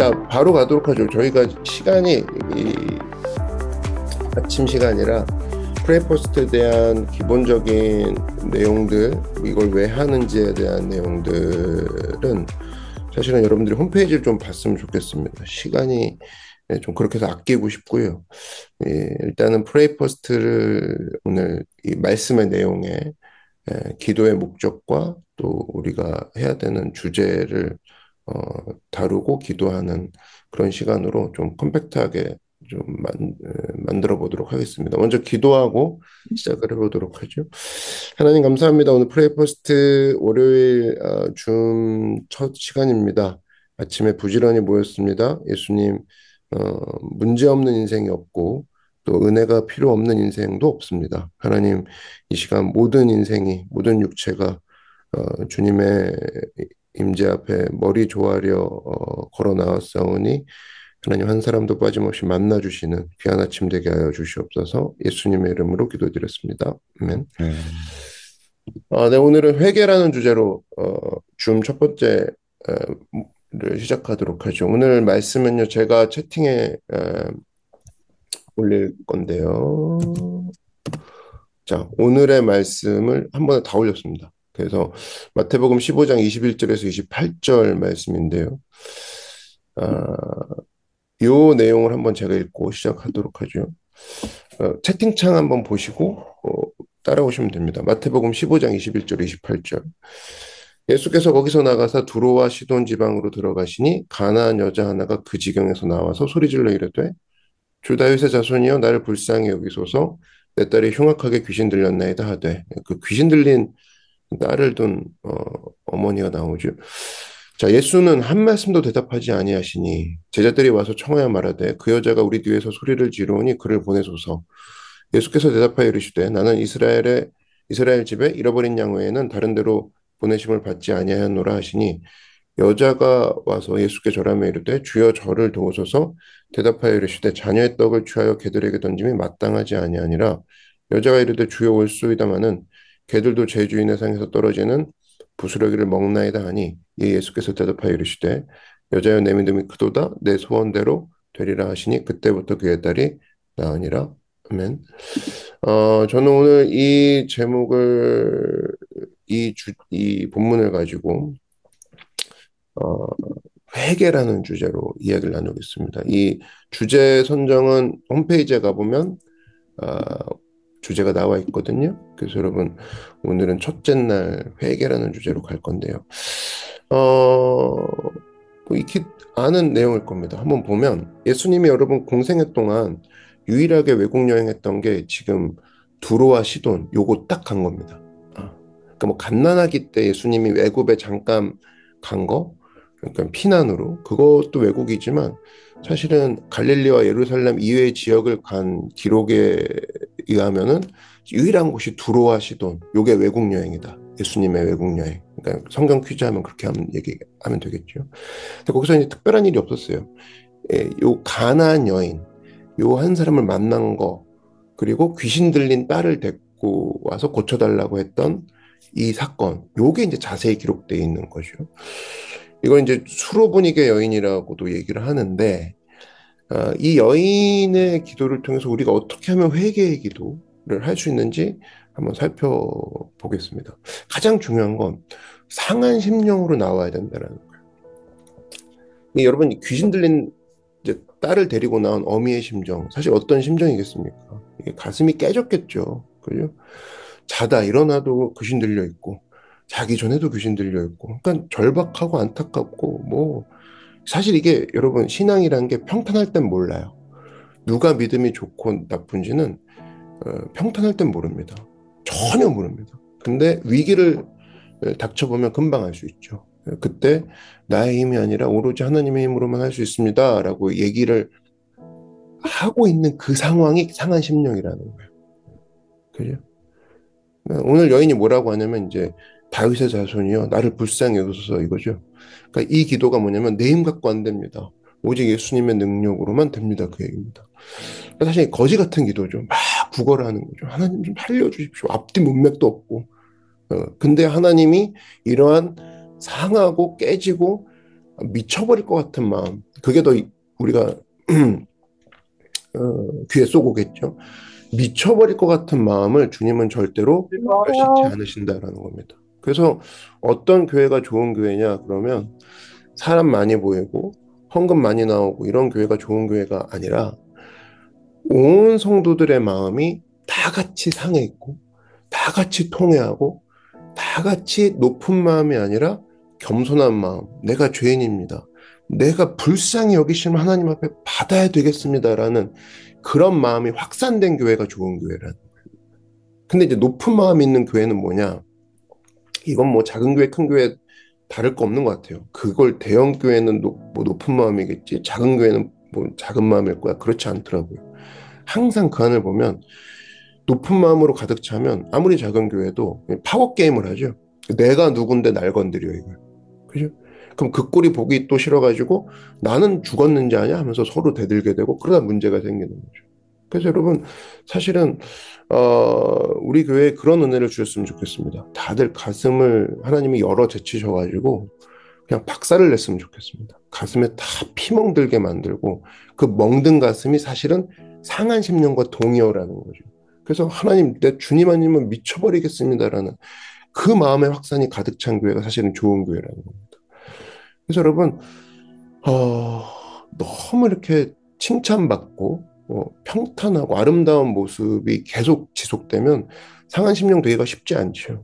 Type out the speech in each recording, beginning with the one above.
자, 바로 가도록 하죠. 저희가 시간이 이 아침 시간이라 프레이퍼스트에 대한 기본적인 내용들, 이걸 왜 하는지에 대한 내용들은 사실은 여러분들이 홈페이지를 좀 봤으면 좋겠습니다. 시간이 좀 그렇게 해서 아끼고 싶고요. 일단은 프레이퍼스트를 오늘 이 말씀의 내용에 기도의 목적과 또 우리가 해야 되는 주제를 어, 다루고 기도하는 그런 시간으로 좀 컴팩트하게 좀 만들어 보도록 하겠습니다. 먼저 기도하고 시작을 해보도록 하죠. 하나님 감사합니다. 오늘 프레이퍼스트 월요일 줌 첫 시간입니다. 아침에 부지런히 모였습니다. 예수님 문제 없는 인생이 없고 또 은혜가 필요 없는 인생도 없습니다. 하나님 이 시간 모든 인생이 모든 육체가 주님의 임재 앞에 머리 조아려 걸어 나왔사오니 하나님 한 사람도 빠짐없이 만나주시는 귀한 아침 되게 하여 주시옵소서. 예수님의 이름으로 기도드렸습니다. 아멘. 네, 오늘은 회개라는 주제로 줌 첫 번째 를 시작하도록 하죠. 오늘 말씀은요, 제가 채팅에 올릴 건데요. 자, 오늘의 말씀을 한 번에 다 올렸습니다. 그래서 마태복음 15장 21절에서 28절 말씀인데요. 요 내용을 한번 제가 읽고 시작하도록 하죠. 채팅창 한번 보시고 따라오시면 됩니다. 마태복음 15장 21절, 28절. 예수께서 거기서 나가사 두로와 시돈 지방으로 들어가시니 가나안 여자 하나가 그 지경에서 나와서 소리질러 이르되 주 다윗의 자손이여 나를 불쌍히 여기소서 내 딸이 흉악하게 귀신 들렸나이다 하되 그 귀신 들린 딸을 둔 어머니가 나오죠. 자, 예수는 한 말씀도 대답하지 아니하시니 제자들이 와서 청하여 말하되 그 여자가 우리 뒤에서 소리를 지르오니 그를 보내소서. 예수께서 대답하여 이르시되 나는 이스라엘 집에 잃어버린 양 외에는 다른 데로 보내심을 받지 아니하였노라 하시니 여자가 와서 예수께 절하며 이르되 주여 저를 도우소서. 대답하여 이르시되 자녀의 떡을 취하여 개들에게 던짐이 마땅하지 아니하니라. 여자가 이르되 주여 올소이다마는 개들도 제 주인의 상에서 떨어지는 부스러기를 먹나이다 하니 이에 예수께서 대답하여 이르시되 여자여 내 믿음이 크도다 내 소원대로 되리라 하시니 그때부터 그의 딸이 나으니라. 아멘. 저는 오늘 이 제목을 이 본문을 가지고 회개라는 주제로 이야기를 나누겠습니다. 이 주제 선정은 홈페이지에 가보면 주제가 나와 있거든요. 그래서 여러분 오늘은 첫째 날 회개라는 주제로 갈 건데요. 뭐 익히 아는 내용일 겁니다. 한번 보면 예수님이 여러분 공생애 동안 유일하게 외국 여행했던 게 지금 두로와 시돈 요거 딱 간 겁니다. 그러니까 뭐 갓난아기 때 예수님이 외국에 잠깐 간 거, 그러니까 피난으로 그것도 외국이지만 사실은 갈릴리와 예루살렘 이외의 지역을 간 기록에 의하면은 유일한 곳이 두로와 시돈 요게 외국 여행이다. 예수님의 외국 여행. 그러니까 성경 퀴즈 하면 그렇게 얘기하면 되겠죠. 근데 거기서 이제 특별한 일이 없었어요. 요 가나안 여인 요 한 사람을 만난 거 그리고 귀신 들린 딸을 데리고 와서 고쳐달라고 했던 이 사건 요게 이제 자세히 기록되어 있는 거죠. 이걸 이제 수로보니게 여인이라고도 얘기를 하는데 이 여인의 기도를 통해서 우리가 어떻게 하면 회개의 기도를 할 수 있는지 한번 살펴보겠습니다. 가장 중요한 건 상한 심령으로 나와야 된다는 거예요. 여러분 귀신 들린 이제 딸을 데리고 나온 어미의 심정 사실 어떤 심정이겠습니까? 이게 가슴이 깨졌겠죠. 그죠? 자다 일어나도 귀신 들려 있고 자기 전에도 귀신 들려 있고 그러니까 절박하고 안타깝고 뭐 사실 이게 여러분 신앙이라는 게 평탄할 땐 몰라요. 누가 믿음이 좋고 나쁜지는 평탄할 땐 모릅니다. 전혀 모릅니다. 근데 위기를 닥쳐보면 금방 알 수 있죠. 그때 나의 힘이 아니라 오로지 하나님의 힘으로만 할 수 있습니다 라고 얘기를 하고 있는 그 상황이 상한 심령이라는 거예요. 그죠? 오늘 여인이 뭐라고 하냐면 이제 다윗의 자손이여 나를 불쌍히 여기소서 이거죠. 그러니까 이 기도가 뭐냐면 내 힘 갖고 안 됩니다. 오직 예수님의 능력으로만 됩니다. 그 얘기입니다. 사실 거지 같은 기도죠. 막 구걸을 하는 거죠. 하나님 좀 살려주십시오. 앞뒤 문맥도 없고. 근데 하나님이 이러한 상하고 깨지고 미쳐버릴 것 같은 마음, 그게 더 우리가 귀에 쏘고겠죠. 미쳐버릴 것 같은 마음을 주님은 절대로 멸시치 않으신다라는 겁니다. 그래서 어떤 교회가 좋은 교회냐 그러면 사람 많이 보이고 헌금 많이 나오고 이런 교회가 좋은 교회가 아니라 온 성도들의 마음이 다 같이 상해 있고 다 같이 통회하고 다 같이 높은 마음이 아니라 겸손한 마음. 내가 죄인입니다. 내가 불쌍히 여기시면 하나님 앞에 받아야 되겠습니다라는 그런 마음이 확산된 교회가 좋은 교회라는. 근데 이제 높은 마음이 있는 교회는 뭐냐? 이건 뭐 작은 교회, 큰 교회 다를 거 없는 것 같아요. 그걸 대형 교회는 뭐 높은 마음이겠지, 작은 교회는 뭐 작은 마음일 거야. 그렇지 않더라고요. 항상 그 안을 보면 높은 마음으로 가득 차면 아무리 작은 교회도 파워 게임을 하죠. 내가 누군데 날 건드려 이걸. 그죠? 그럼 그 꼴이 보기 또 싫어가지고 나는 죽었는지 아냐 하면서 서로 대들게 되고 그러다 문제가 생기는 거죠. 그래서 여러분 사실은 우리 교회에 그런 은혜를 주셨으면 좋겠습니다. 다들 가슴을 하나님이 열어 제치셔가지고 그냥 박살을 냈으면 좋겠습니다. 가슴에 다 피멍들게 만들고 그 멍든 가슴이 사실은 상한 심령과 동의어라는 거죠. 그래서 하나님, 내 주님 아니면 미쳐버리겠습니다라는 그 마음의 확산이 가득 찬 교회가 사실은 좋은 교회라는 겁니다. 그래서 여러분, 어, 너무 이렇게 칭찬받고 평탄하고 아름다운 모습이 계속 지속되면 상한 심령 되기가 쉽지 않죠.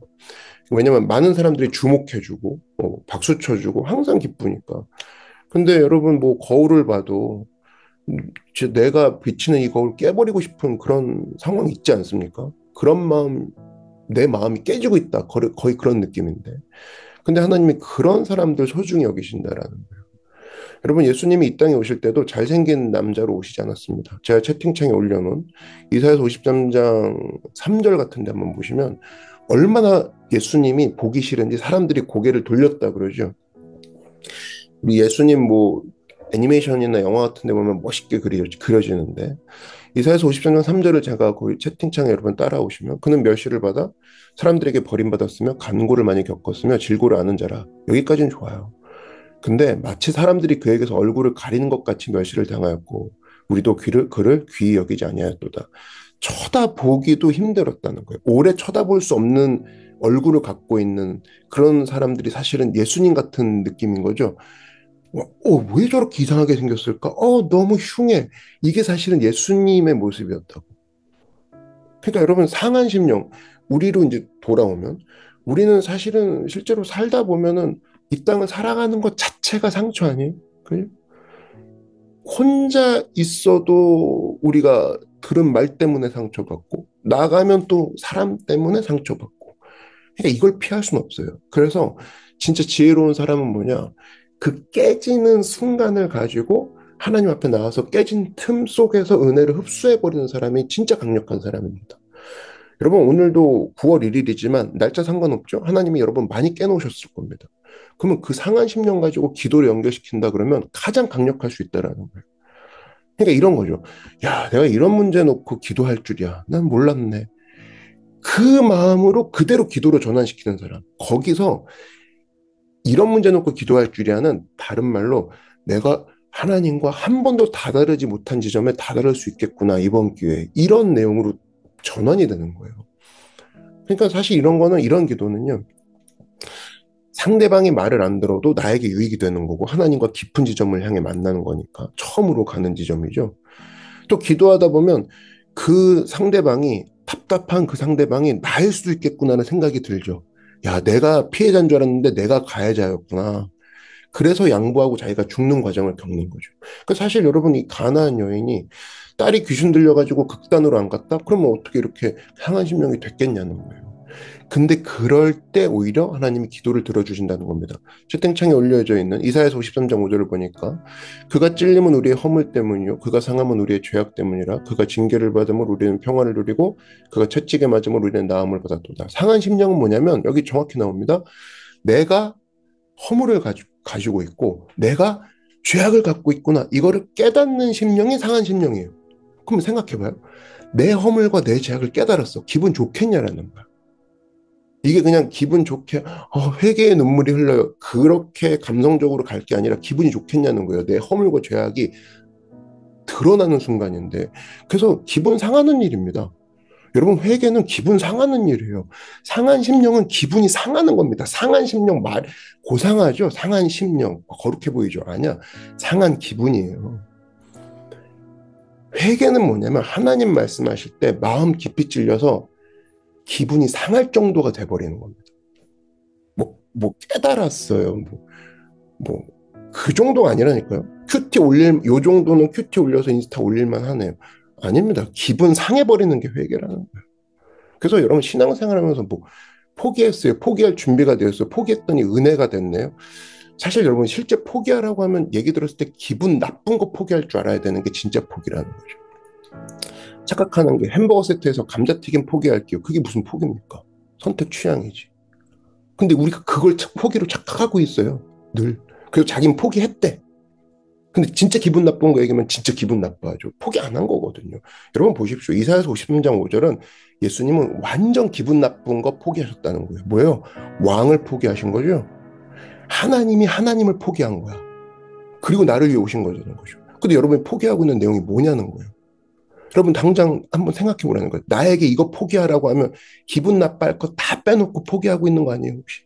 왜냐면 많은 사람들이 주목해주고 박수 쳐주고 항상 기쁘니까. 근데 여러분 뭐 거울을 봐도 내가 비치는 이 거울 깨버리고 싶은 그런 상황이 있지 않습니까? 그런 마음, 내 마음이 깨지고 있다. 거의 그런 느낌인데. 근데 하나님이 그런 사람들 소중히 여기신다라는 거예요. 여러분, 예수님이 이 땅에 오실 때도 잘생긴 남자로 오시지 않았습니다. 제가 채팅창에 올려놓은 이사야서 53장 3절 같은 데 한번 보시면 얼마나 예수님이 보기 싫은지 사람들이 고개를 돌렸다 그러죠. 우리 예수님 뭐 애니메이션이나 영화 같은 데 보면 멋있게 그려지는데 이사야서 53장 3절을 제가 그 채팅창에 여러분 따라오시면 그는 멸시를 받아 사람들에게 버림받았으며 간고를 많이 겪었으며 질고를 아는 자라. 여기까지는 좋아요. 근데 마치 사람들이 그에게서 얼굴을 가리는 것 같이 멸시를 당하였고 우리도 그를 귀히 여기지 아니하였도다. 쳐다보기도 힘들었다는 거예요. 오래 쳐다볼 수 없는 얼굴을 갖고 있는 그런 사람들이 사실은 예수님 같은 느낌인 거죠. 왜 저렇게 이상하게 생겼을까? 너무 흉해. 이게 사실은 예수님의 모습이었다고. 그러니까 여러분 상한 심령, 우리로 이제 돌아오면 우리는 사실은 실제로 살다 보면은 이 땅을 살아가는 것 자체가 상처 아니에요? 그죠? 혼자 있어도 우리가 들은 말 때문에 상처받고 나가면 또 사람 때문에 상처받고 그러니까 이걸 피할 수는 없어요. 그래서 진짜 지혜로운 사람은 뭐냐? 그 깨지는 순간을 가지고 하나님 앞에 나와서 깨진 틈 속에서 은혜를 흡수해버리는 사람이 진짜 강력한 사람입니다. 여러분 오늘도 9월 1일이지만 날짜 상관없죠? 하나님이 여러분 많이 깨놓으셨을 겁니다. 그러면 그 상한 심령 가지고 기도를 연결시킨다 그러면 가장 강력할 수 있다라는 거예요. 그러니까 이런 거죠. 야, 내가 이런 문제 놓고 기도할 줄이야. 난 몰랐네. 그 마음으로 그대로 기도로 전환시키는 사람. 거기서 이런 문제 놓고 기도할 줄이야는 다른 말로 내가 하나님과 한 번도 다다르지 못한 지점에 다다를 수 있겠구나, 이번 기회에. 이런 내용으로 전환이 되는 거예요. 그러니까 사실 이런 거는, 이런 기도는요, 상대방이 말을 안 들어도 나에게 유익이 되는 거고, 하나님과 깊은 지점을 향해 만나는 거니까, 처음으로 가는 지점이죠. 또 기도하다 보면 그 상대방이, 답답한 그 상대방이 나일 수도 있겠구나라는 생각이 들죠. 야, 내가 피해자인 줄 알았는데 내가 가해자였구나. 그래서 양보하고 자기가 죽는 과정을 겪는 거죠. 그 사실 여러분 이 가나안 여인이 딸이 귀신 들려가지고 극단으로 안 갔다? 그러면 어떻게 이렇게 향한 심령이 됐겠냐는 거예요. 근데 그럴 때 오히려 하나님이 기도를 들어주신다는 겁니다. 채팅창에 올려져 있는 이사야서 53장 5절을 보니까 그가 찔림은 우리의 허물 때문이요 그가 상함은 우리의 죄악 때문이라 그가 징계를 받음을 우리는 평화를 누리고 그가 채찍에 맞음을 우리는 나음을 받았도다. 상한 심령은 뭐냐면 여기 정확히 나옵니다. 내가 허물을 가지고 있고 내가 죄악을 갖고 있구나. 이거를 깨닫는 심령이 상한 심령이에요. 그럼 생각해봐요. 내 허물과 내 죄악을 깨달았어. 기분 좋겠냐라는 거야. 이게 그냥 기분 좋게 회개의 눈물이 흘러요. 그렇게 감성적으로 갈 게 아니라 기분이 좋겠냐는 거예요. 내 허물과 죄악이 드러나는 순간인데. 그래서 기분 상하는 일입니다. 여러분 회개는 기분 상하는 일이에요. 상한 심령은 기분이 상하는 겁니다. 상한 심령 말 고상하죠. 상한 심령 거룩해 보이죠. 아니야. 상한 기분이에요. 회개는 뭐냐면 하나님 말씀하실 때 마음 깊이 찔려서 기분이 상할 정도가 돼버리는 겁니다. 뭐 깨달았어요. 그 정도가 아니라니까요. 요 정도는 큐티 올려서 인스타 올릴만 하네요. 아닙니다. 기분 상해버리는 게 회개라는 거예요. 그래서 여러분 신앙생활하면서 포기했어요. 포기할 준비가 되었어요. 포기했더니 은혜가 됐네요. 사실 여러분 실제 포기하라고 하면 얘기 들었을 때 기분 나쁜 거 포기할 줄 알아야 되는 게 진짜 포기라는 거죠. 착각하는 게 햄버거 세트에서 감자튀김 포기할게요. 그게 무슨 포기입니까? 선택 취향이지. 근데 우리가 그걸 포기로 착각하고 있어요. 늘. 그래서 자기는 포기했대. 근데 진짜 기분 나쁜 거 얘기하면 진짜 기분 나빠하죠. 포기 안 한 거거든요. 여러분 보십시오. 이사야서 53장 5절은 예수님은 완전 기분 나쁜 거 포기하셨다는 거예요. 뭐예요? 왕을 포기하신 거죠. 하나님이 하나님을 포기한 거야. 그리고 나를 위해 오신 거잖아요. 근데 여러분이 포기하고 있는 내용이 뭐냐는 거예요. 여러분 당장 한번 생각해 보라는 거예요. 나에게 이거 포기하라고 하면 기분 나빠할 거 다 빼놓고 포기하고 있는 거 아니에요 혹시?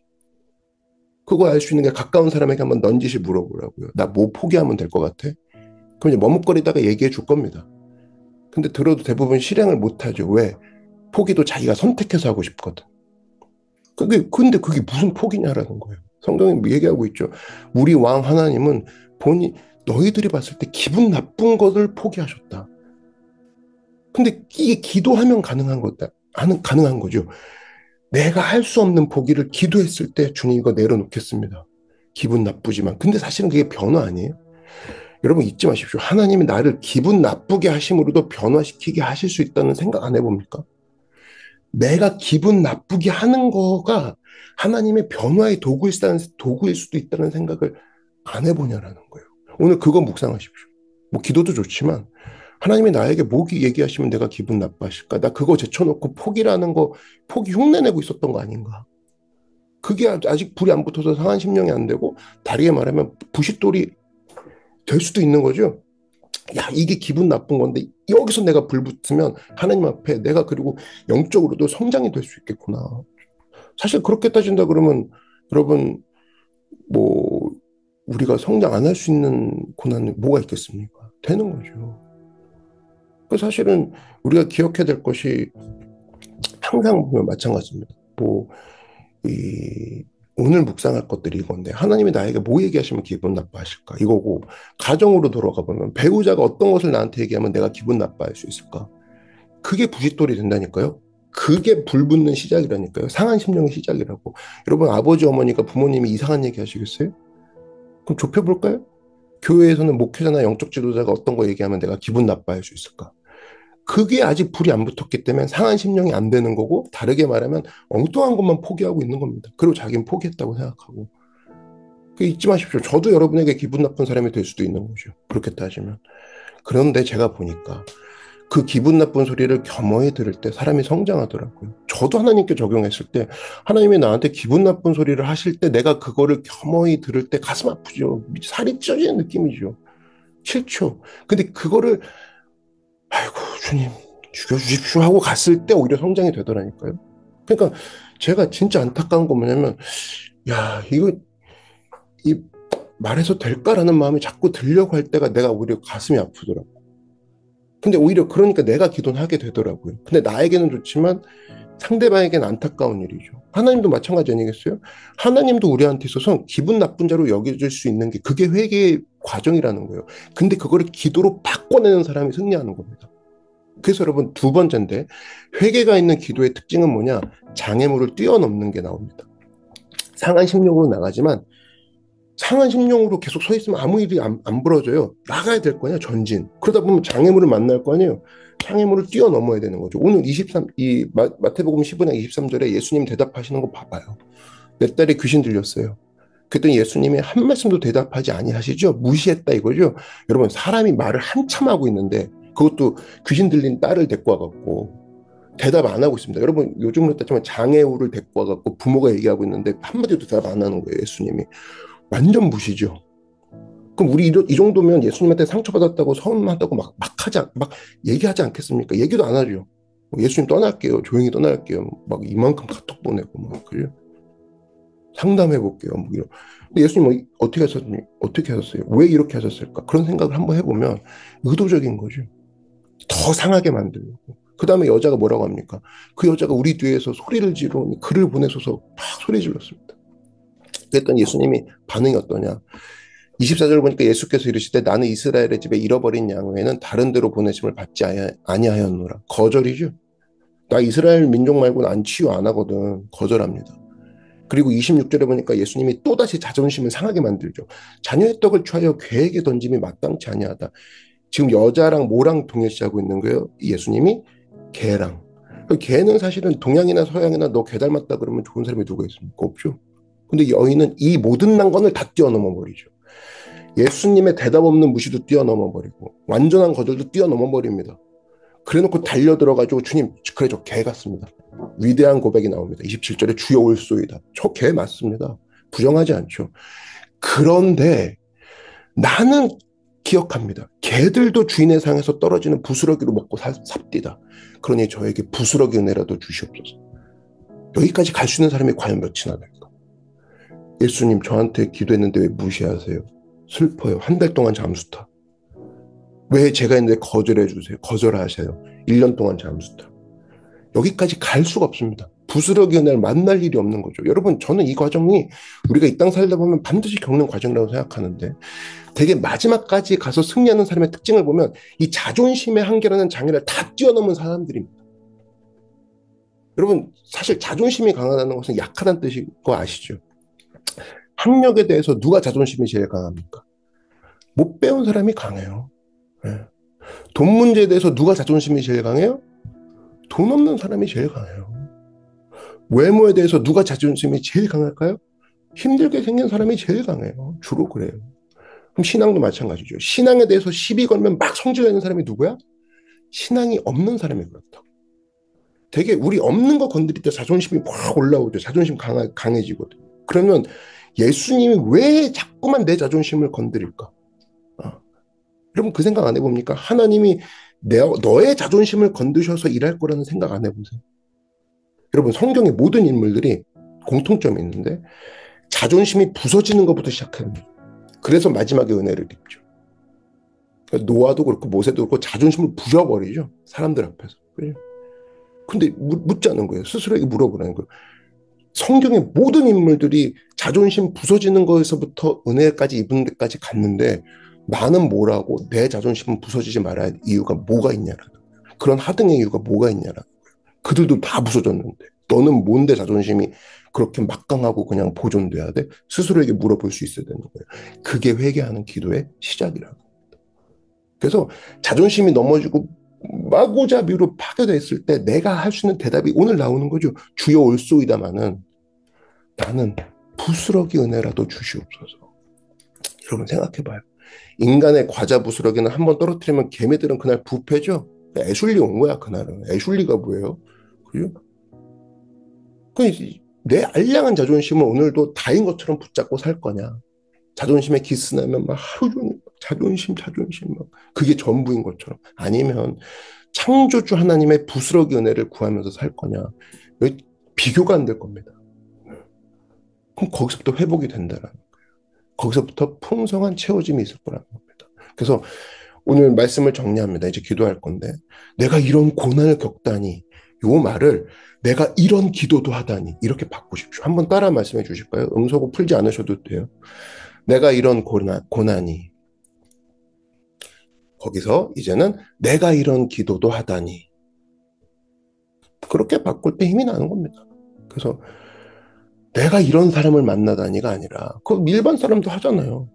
그거 알 수 있는 게 가까운 사람에게 한번 넌지시 물어보라고요. 나 뭐 포기하면 될 것 같아? 그럼 이제 머뭇거리다가 얘기해 줄 겁니다. 근데 들어도 대부분 실행을 못 하죠. 왜? 포기도 자기가 선택해서 하고 싶거든. 근데 그게 무슨 포기냐라는 거예요. 성경이 얘기하고 있죠. 우리 왕 하나님은 너희들이 봤을 때 기분 나쁜 것을 포기하셨다. 근데 이게 기도하면 가능한 거죠. 내가 할 수 없는 포기를 기도했을 때 주님 이거 내려놓겠습니다. 기분 나쁘지만. 근데 사실은 그게 변화 아니에요? 여러분 잊지 마십시오. 하나님이 나를 기분 나쁘게 하심으로도 변화시키게 하실 수 있다는 생각 안 해봅니까? 내가 기분 나쁘게 하는 거가 하나님의 변화의 도구일 수도 있다는 생각을 안 해보냐라는 거예요. 오늘 그거 묵상하십시오. 기도도 좋지만 하나님이 나에게 뭐 얘기하시면 내가 기분 나빠하실까? 나 그거 제쳐놓고 포기라는 거 포기 흉내내고 있었던 거 아닌가? 그게 아직 불이 안 붙어서 상한 심령이 안 되고 다르게 말하면 부싯돌이 될 수도 있는 거죠. 야, 이게 기분 나쁜 건데 여기서 내가 불 붙으면 하나님 앞에 내가 그리고 영적으로도 성장이 될 수 있겠구나. 사실 그렇게 따진다 그러면 여러분 뭐 우리가 성장 안 할 수 있는 고난이 뭐가 있겠습니까? 되는 거죠. 그 사실은 우리가 기억해야 될 것이 항상 보면 마찬가지입니다. 오늘 묵상할 것들이 이건데 하나님이 나에게 뭐 얘기하시면 기분 나빠하실까? 이거고 가정으로 돌아가 보면 배우자가 어떤 것을 나한테 얘기하면 내가 기분 나빠할 수 있을까? 그게 부싯돌이 된다니까요. 그게 불붙는 시작이라니까요. 상한 심령의 시작이라고. 여러분 아버지 어머니가 부모님이 이상한 얘기 하시겠어요? 그럼 좁혀볼까요? 교회에서는 목회자나 영적 지도자가 어떤 거 얘기하면 내가 기분 나빠할 수 있을까? 그게 아직 불이 안 붙었기 때문에 상한 심령이 안 되는 거고 다르게 말하면 엉뚱한 것만 포기하고 있는 겁니다. 그리고 자기는 포기했다고 생각하고. 그 잊지 마십시오. 저도 여러분에게 기분 나쁜 사람이 될 수도 있는 거죠. 그렇게 따지면. 그런데 제가 보니까 그 기분 나쁜 소리를 겸허히 들을 때 사람이 성장하더라고요. 저도 하나님께 적용했을 때 하나님이 나한테 기분 나쁜 소리를 하실 때 내가 그거를 겸허히 들을 때 가슴 아프죠. 살이 찢어지는 느낌이죠. 싫죠. 근데 그거를 아이고 주님 죽여주십시오 하고 갔을 때 오히려 성장이 되더라니까요. 그러니까 제가 진짜 안타까운 건 뭐냐면 야 이거 이 말해서 될까라는 마음이 자꾸 들려고 할 때가 내가 오히려 가슴이 아프더라고. 근데 오히려 그러니까 내가 기도는 하게 되더라고요. 근데 나에게는 좋지만 상대방에게는 안타까운 일이죠. 하나님도 마찬가지 아니겠어요? 하나님도 우리한테 있어서 기분 나쁜 자로 여겨질 수 있는 게 그게 회개의 과정이라는 거예요. 근데 그거를 기도로 바꿔내는 사람이 승리하는 겁니다. 그래서 여러분 두 번째인데 회개가 있는 기도의 특징은 뭐냐? 장애물을 뛰어넘는 게 나옵니다. 상한 심령으로 나가지만 상한 심령으로 계속 서 있으면 아무 일이 안 벌어져요. 나가야 될 거냐 전진. 그러다 보면 장애물을 만날 거 아니에요. 장애물을 뛰어넘어야 되는 거죠. 오늘 마태복음 15장 23절에 예수님 대답하시는 거 봐봐요. 내 딸이 귀신 들렸어요. 그랬더니 예수님이 한 말씀도 대답하지 아니하시죠. 무시했다 이거죠. 여러분 사람이 말을 한참 하고 있는데 그것도 귀신 들린 딸을 데리고 와갖고 대답 안 하고 있습니다. 여러분 요즘으로 따지면 장애우를 데리고 와갖고 부모가 얘기하고 있는데 한마디도 대답 안 하는 거예요. 예수님이. 완전 무시죠. 그럼 우리 이 정도면 예수님한테 상처받았다고 서운하다고 막 얘기하지 않겠습니까? 얘기도 안 하죠. 예수님 떠날게요. 조용히 떠날게요. 막 이만큼 카톡 보내고 막 그래요. 상담해 볼게요. 뭐 이런. 근데 예수님 뭐 어떻게 하셨니? 어떻게 하셨어요? 왜 이렇게 하셨을까? 그런 생각을 한번 해보면 의도적인 거죠. 더 상하게 만들고. 그 다음에 여자가 뭐라고 합니까? 그 여자가 우리 뒤에서 소리를 지르니 글을 보내셔서 막 소리 질렀습니다. 그랬더니 예수님이 반응이 어떠냐? 24절 보니까 예수께서 이르시되 나는 이스라엘의 집에 잃어버린 양 외에는 다른 데로 보내심을 받지 아니하였노라. 거절이죠. 나 이스라엘 민족 말고는 안 치유 안 하거든. 거절합니다. 그리고 26절에 보니까 예수님이 또다시 자존심을 상하게 만들죠. 자녀의 떡을 취하여 괴에게 던짐이 마땅치 아니하다. 지금 여자랑 뭐랑 동일시하고 있는 거예요? 예수님이 개랑. 개는 사실은 동양이나 서양이나 너 개 닮았다 그러면 좋은 사람이 누가 있습니까? 없죠. 근데 여인은 이 모든 난관을 다 뛰어넘어 버리죠. 예수님의 대답 없는 무시도 뛰어넘어 버리고 완전한 거절도 뛰어넘어 버립니다. 그래놓고 달려 들어가지고 주님 그래 저 개 같습니다. 위대한 고백이 나옵니다. 27절에 주여 올소이다. 저 개 맞습니다. 부정하지 않죠. 그런데 나는 기억합니다. 개들도 주인의 상에서 떨어지는 부스러기로 먹고 삽디다. 그러니 저에게 부스러기 은혜라도 주시옵소서. 여기까지 갈 수 있는 사람이 과연 몇이나 될까? 예수님 저한테 기도했는데 왜 무시하세요? 슬퍼요. 한 달 동안 잠수타. 왜 제가 있는데 거절해 주세요? 거절하세요. 1년 동안 잠수타. 여기까지 갈 수가 없습니다. 부스러기 은혜를 만날 일이 없는 거죠. 여러분 저는 이 과정이 우리가 이 땅 살다 보면 반드시 겪는 과정이라고 생각하는데 되게 마지막까지 가서 승리하는 사람의 특징을 보면 이 자존심의 한계라는 장애를 다 뛰어넘은 사람들입니다. 여러분 사실 자존심이 강하다는 것은 약하다는 뜻인 거 아시죠? 학력에 대해서 누가 자존심이 제일 강합니까? 못 배운 사람이 강해요. 네. 돈 문제에 대해서 누가 자존심이 제일 강해요? 돈 없는 사람이 제일 강해요. 외모에 대해서 누가 자존심이 제일 강할까요? 힘들게 생긴 사람이 제일 강해요. 주로 그래요. 그럼 신앙도 마찬가지죠. 신앙에 대해서 시비 걸면 막 성질내는 사람이 누구야? 신앙이 없는 사람이 그렇다. 되게 우리 없는 거 건드릴 때 자존심이 확 올라오죠. 자존심 강해지거든. 그러면 예수님이 왜 자꾸만 내 자존심을 건드릴까? 여러분 그 생각 안 해봅니까? 하나님이 너의 자존심을 건드셔서 일할 거라는 생각 안 해보세요? 여러분 성경의 모든 인물들이 공통점이 있는데 자존심이 부서지는 것부터 시작합니다. 그래서 마지막에 은혜를 입죠. 노아도 그렇고 모세도 그렇고 자존심을 부셔버리죠. 사람들 앞에서. 근데 묻자는 거예요. 스스로에게 물어보라는 거예요. 성경의 모든 인물들이 자존심 부서지는 거에서부터 은혜까지 입은 데까지 갔는데 나는 뭐라고 내 자존심은 부서지지 말아야 할 이유가 뭐가 있냐라는 거예요. 그런 하등의 이유가 뭐가 있냐라는 거예요. 그들도 다 부서졌는데 너는 뭔데 자존심이 그렇게 막강하고 그냥 보존돼야 돼? 스스로에게 물어볼 수 있어야 되는 거예요. 그게 회개하는 기도의 시작이라고. 그래서 자존심이 넘어지고 마구잡이로 파괴됐을 때 내가 할 수 있는 대답이 오늘 나오는 거죠. 주여 올소이다마는 나는 부스러기 은혜라도 주시옵소서. 여러분 생각해봐요. 인간의 과자 부스러기는 한번 떨어뜨리면 개미들은 그날 부패죠. 애슐리 온 거야 그날은. 애슐리가 뭐예요? 그죠? 내 알량한 자존심을 오늘도 다인 것처럼 붙잡고 살 거냐? 자존심에 기스나면 막 하루 종일 자존심 막 그게 전부인 것처럼 아니면 창조주 하나님의 부스러기 은혜를 구하면서 살 거냐? 비교가 안 될 겁니다. 그럼 거기서부터 회복이 된다라는 거예요. 거기서부터 풍성한 채워짐이 있을 거라는 겁니다. 그래서 오늘 말씀을 정리합니다. 이제 기도할 건데 내가 이런 고난을 겪다니 요 말을 내가 이런 기도도 하다니 이렇게 바꾸십시오. 한번 따라 말씀해 주실까요? 음소거 풀지 않으셔도 돼요. 내가 이런 고난이 거기서 이제는 내가 이런 기도도 하다니 그렇게 바꿀 때 힘이 나는 겁니다. 그래서 내가 이런 사람을 만나다니가 아니라 그 일반 사람도 하잖아요.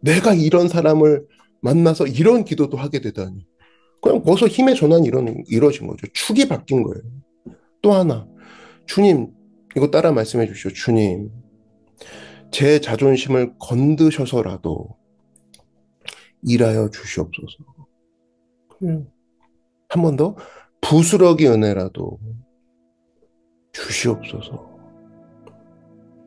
내가 이런 사람을 만나서 이런 기도도 하게 되다니 그냥 거기서 힘의 전환이 이루어진 거죠. 축이 바뀐 거예요. 또 하나 주님 이거 따라 말씀해 주시오. 주님 제 자존심을 건드셔서라도 일하여 주시옵소서. 한 번 더 부스러기 은혜라도 주시옵소서.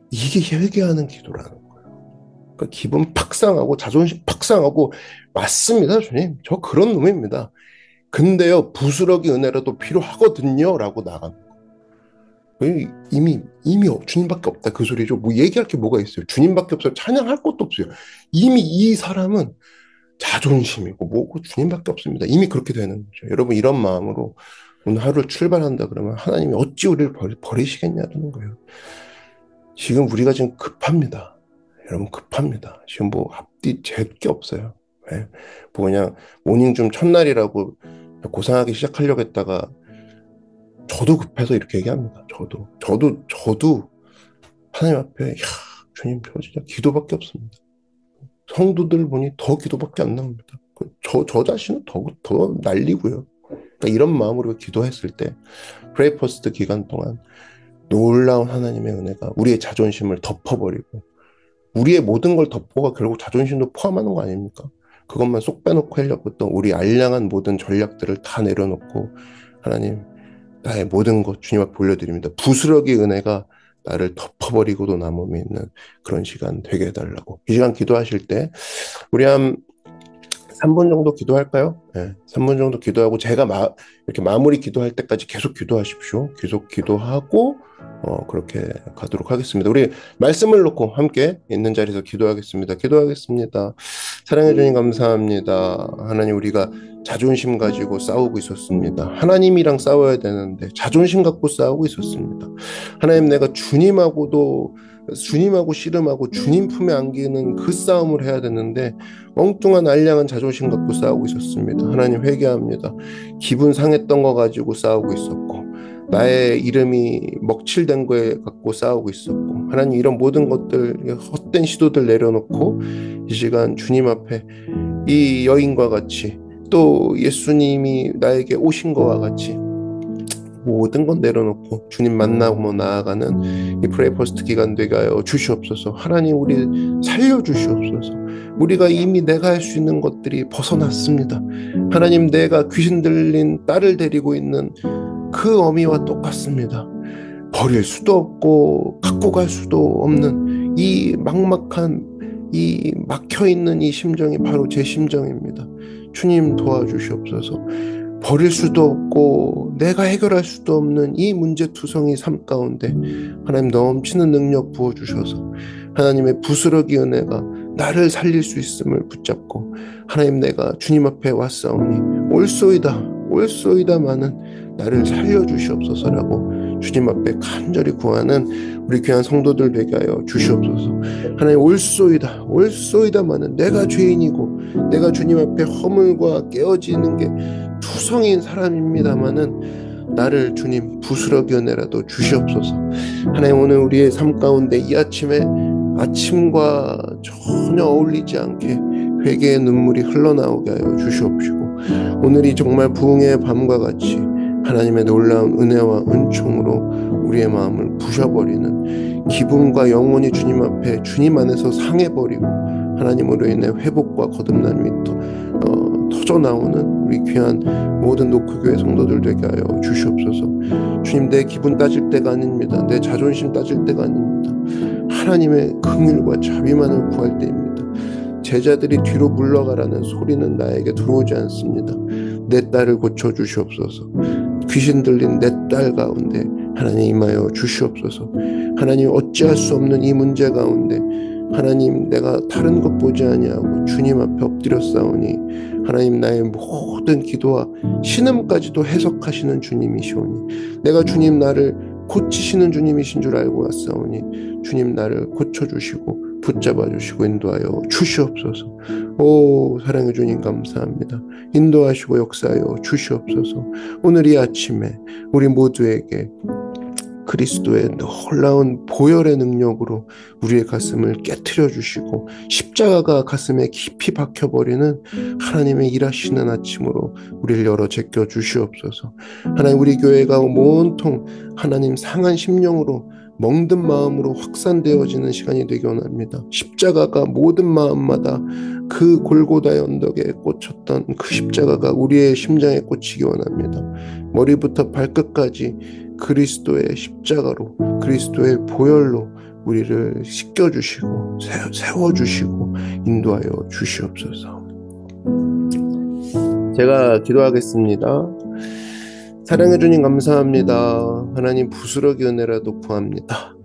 이게 회개하는 기도라는 거예요. 그러니까 기분 팍 상하고 자존심 팍 상하고 맞습니다, 주님. 저 그런 놈입니다. 근데요, 부스러기 은혜라도 필요하거든요. 라고 나가는 거예요. 이미 주님밖에 없다. 그 소리죠. 뭐 얘기할 게 뭐가 있어요. 주님밖에 없어요. 찬양할 것도 없어요. 이미 이 사람은 자존심이고 뭐고 주님밖에 없습니다. 이미 그렇게 되는 거죠. 여러분 이런 마음으로 오늘 하루를 출발한다 그러면 하나님이 어찌 우리를 버리시겠냐는 거예요. 지금 우리가 지금 급합니다. 여러분 급합니다. 지금 뭐 앞뒤 잴 게 없어요. 네? 뭐 그냥 모닝 첫날이라고 고상하게 시작하려고 했다가 저도 급해서 이렇게 얘기합니다. 저도 하나님 앞에 야, 주님 저 진짜 기도밖에 없습니다. 성도들 보니 더 기도밖에 안 나옵니다. 저 자신은 더 날리고요. 그러니까 이런 마음으로 기도했을 때 프레이 퍼스트 기간 동안 놀라운 하나님의 은혜가 우리의 자존심을 덮어버리고 우리의 모든 걸 덮고가 결국 자존심도 포함하는 거 아닙니까? 그것만 쏙 빼놓고 하려고 했던 우리 알량한 모든 전략들을 다 내려놓고 하나님 나의 모든 것 주님 앞에 올려드립니다. 부스러기 은혜가 나를 덮어버리고도 남음이 있는 그런 시간 되게 해달라고. 이 시간 기도하실 때 우리 한 3분 정도 기도할까요? 네, 3분 정도 기도하고 제가 이렇게 마무리 기도할 때까지 계속 기도하십시오. 계속 기도하고 그렇게 가도록 하겠습니다. 우리 말씀을 놓고 함께 있는 자리에서 기도하겠습니다. 기도하겠습니다. 사랑해 주님 감사합니다. 하나님 우리가 자존심 가지고 싸우고 있었습니다. 하나님이랑 싸워야 되는데 자존심 갖고 싸우고 있었습니다. 하나님 내가 주님하고 씨름하고 주님 품에 안기는 그 싸움을 해야 되는데 엉뚱한 알량한 자존심 갖고 싸우고 있었습니다. 하나님 회개합니다. 기분 상했던 거 가지고 싸우고 있었고 나의 이름이 먹칠된 거에 갖고 싸우고 있었고 하나님 이런 모든 것들 헛된 시도들 내려놓고 이 시간 주님 앞에 이 여인과 같이 또 예수님이 나에게 오신 거와 같이 모든 건 내려놓고 주님 만나고 나아가는 이 프레이 퍼스트 기간 되게 하여 주시옵소서. 하나님 우리 살려주시옵소서. 우리가 이미 내가 할 수 있는 것들이 벗어났습니다. 하나님 내가 귀신 들린 딸을 데리고 있는 그 어미와 똑같습니다. 버릴 수도 없고 갖고 갈 수도 없는 이 막막한 이 막혀있는 이 심정이 바로 제 심정입니다. 주님 도와주시옵소서. 버릴 수도 없고 내가 해결할 수도 없는 이 문제투성이 삶 가운데 하나님 넘치는 능력 부어주셔서 하나님의 부스러기 은혜가 나를 살릴 수 있음을 붙잡고 하나님 내가 주님 앞에 왔사오니 올소이다마는 나를 살려주시옵소서라고 주님 앞에 간절히 구하는 우리 귀한 성도들 되게 하여 주시옵소서. 하나님 올소이다마는 내가 죄인이고 내가 주님 앞에 허물과 깨어지는 게 투성인 사람입니다마는 나를 주님 부스러기 은혜라도 주시옵소서. 하나님 오늘 우리의 삶 가운데 이 아침과 전혀 어울리지 않게 회개의 눈물이 흘러나오게 하여 주시옵시고 오늘이 정말 부흥의 밤과 같이 하나님의 놀라운 은혜와 은총으로 우리의 마음을 부셔버리는 기분과 영혼이 주님 앞에 주님 안에서 상해버리고 하나님으로 인해 회복과 거듭남이 터져나오는 우리 귀한 모든 노크교회 성도들 되게 하여 주시옵소서. 주님 내 기분 따질 때가 아닙니다. 내 자존심 따질 때가 아닙니다. 하나님의 긍휼과 자비만을 구할 때입니다. 제자들이 뒤로 물러가라는 소리는 나에게 들어오지 않습니다. 내 딸을 고쳐주시옵소서. 귀신 들린 내 딸 가운데 하나님 임하여 주시옵소서. 하나님 어찌할 수 없는 이 문제 가운데 하나님 내가 다른 것 보지 아니하고 주님 앞에 엎드려 싸우니 하나님 나의 모든 기도와 신음까지도 해석하시는 주님이시오니 내가 주님 나를 고치시는 주님이신 줄 알고 왔사오니 주님 나를 고쳐주시고 붙잡아 주시고 인도하여 주시옵소서. 오 사랑해 주님 감사합니다. 인도하시고 역사하여 주시옵소서. 오늘 이 아침에 우리 모두에게 그리스도의 놀라운 보혈의 능력으로 우리의 가슴을 깨트려 주시고 십자가가 가슴에 깊이 박혀버리는 하나님의 일하시는 아침으로 우리를 열어 제껴 주시옵소서. 하나님, 우리 교회가 온통 하나님 상한 심령으로 멍든 마음으로 확산되어지는 시간이 되기 원합니다. 십자가가 모든 마음마다 그 골고다의 언덕에 꽂혔던 그 십자가가 우리의 심장에 꽂히기 원합니다. 머리부터 발끝까지 그리스도의 십자가로, 그리스도의 보혈로 우리를 씻겨주시고 세워주시고 인도하여 주시옵소서. 제가 기도하겠습니다. 사랑해 주님 감사합니다. 하나님, 부스러기 은혜라도 구합니다.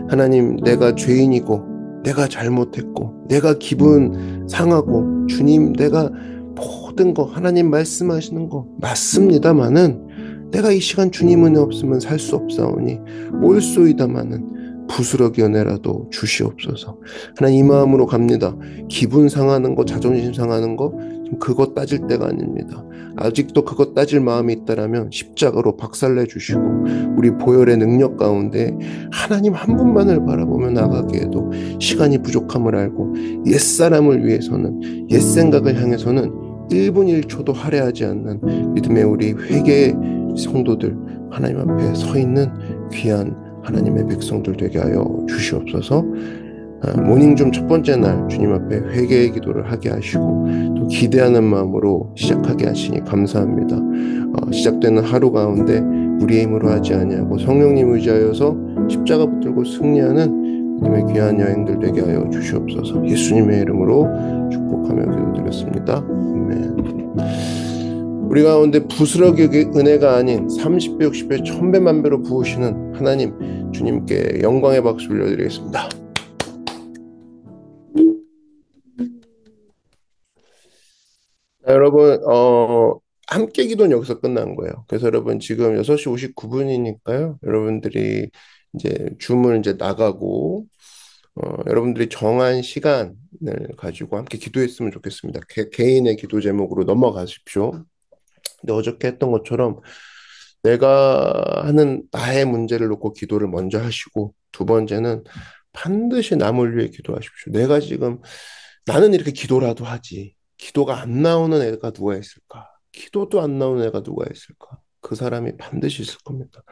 하나님, 내가 죄인이고 내가 잘못했고 내가 기분 상하고 주님, 내가 모든 거 하나님 말씀하시는 거 맞습니다마는 내가 이 시간 주님 은혜 없으면 살 수 없사오니 올소이다마는 부스러기 은혜라도 주시옵소서. 하나님, 이 마음으로 갑니다. 기분 상하는 거, 자존심 상하는 거 그거 따질 때가 아닙니다. 아직도 그것 따질 마음이 있다라면 십자가로 박살내 주시고 우리 보혈의 능력 가운데 하나님 한 분만을 바라보며 나가게 해도 시간이 부족함을 알고 옛사람을 위해서는, 옛 생각을 향해서는 1분 1초도 할애하지 않는 믿음의 우리 회개의 성도들, 하나님 앞에 서 있는 귀한 하나님의 백성들 되게 하여 주시옵소서. 모닝 좀 첫 번째 날 주님 앞에 회개의 기도를 하게 하시고 또 기대하는 마음으로 시작하게 하시니 감사합니다. 시작되는 하루 가운데 우리의 힘으로 하지 아니하고 성령님 의지하여서 십자가 붙들고 승리하는 믿음의 귀한 여행들 되게 하여 주시옵소서. 예수님의 이름으로 축복하며 기도드렸습니다. 아멘. 우리 가운데 부스러기 은혜가 아닌 30배, 60배, 1000배, 만배로 부으시는 하나님 주님께 영광의 박수 올려드리겠습니다. 여러분, 함께 기도는 여기서 끝난 거예요. 그래서 여러분 지금 6시 59분이니까요. 여러분들이 이제 줌을 이제 나가고, 여러분들이 정한 시간을 가지고 함께 기도했으면 좋겠습니다. 개인의 기도 제목으로 넘어가십시오. 근데 어저께 했던 것처럼 내가 하는 나의 문제를 놓고 기도를 먼저 하시고, 두 번째는 반드시 남을 위해 기도하십시오. 내가 지금 나는 이렇게 기도라도 하지. 기도가 안 나오는 애가 누가 있을까? 기도도 안 나오는 애가 누가 있을까? 그 사람이 반드시 있을 겁니다.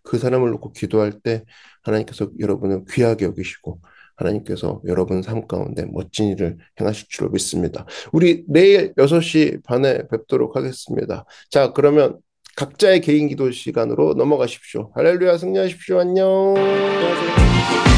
그 사람을 놓고 기도할 때 하나님께서 여러분을 귀하게 여기시고 하나님께서 여러분 삶 가운데 멋진 일을 행하실 줄로 믿습니다. 우리 내일 6시 반에 뵙도록 하겠습니다. 자, 그러면 각자의 개인 기도 시간으로 넘어가십시오. 할렐루야, 승리하십시오. 안녕. 안녕하세요.